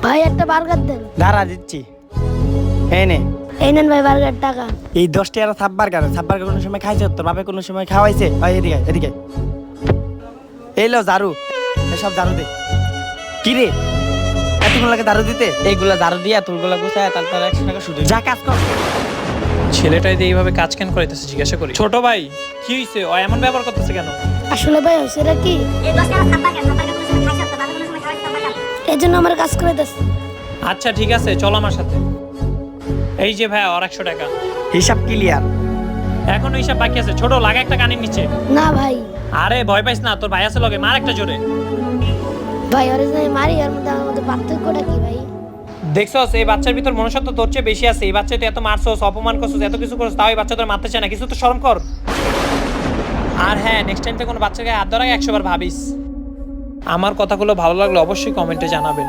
ভাই একটা বার্গার দেন। দাঁড়া দিচ্ছি। এই নে, এই নেন ভাই বার্গার টাকা। এই 10 টাকার সাব বার্গার কোনো সময় খাইছে? তোর বাপে কোনো সময় খাওয়াইছে? ভাই এদিকে এদিকে। এই লো ঝাড়ু, এসব ঝাড়ু দে। কি রে, এতগুলো লাগে ঝাড়ু দিতে? এইগুলা ঝাড়ু দিয়া তোরগুলা গুছায় তাহলে তোর 100 টাকা শুধু। যা কাজ কর। ছেলেটাই দিয়ে এইভাবে কাজ কেন করাইতেছে জিজ্ঞাসা করি। ছোট ভাই কি হইছে? ও এমন ব্যবহার করতেছে কেন? আসলে ভাই সেটা কি, এই জন্য আমার কাজ করে দিস। আচ্ছা ঠিক আছে, চলো আমার সাথে। এই যে ভাই আর 100 টাকা। হিসাব ক্লিয়ার। এখন হিসাব বাকি আছে। ছোট লাগা একটা কানের নিচে। না ভাই, আরে ভয় পাইস না, তোর ভাই আছে লগে, মার একটা জোরে। ভাই ওরে যে মারি আর মধ্যে আমার মধ্যে পার্থক্যটা কি ভাই? দেখছস এই বাচ্চার ভিতর মনুষ্যত্ব তোর চেয়ে বেশি আছে। এই বাচ্চাটা এত মারছস, অপমান করছস, এত কিছু করছস, তাও এই বাচ্চা তোর মারতে চায় না। কিছু তো শরম কর। আর হ্যাঁ, নেক্সট টাইম থেকে কোনো বাচ্চাকে হাত ধরার আগে 100 বার ভাবিস। আমার কথাগুলো ভালো লাগলে অবশ্যই কমেন্টে জানাবেন।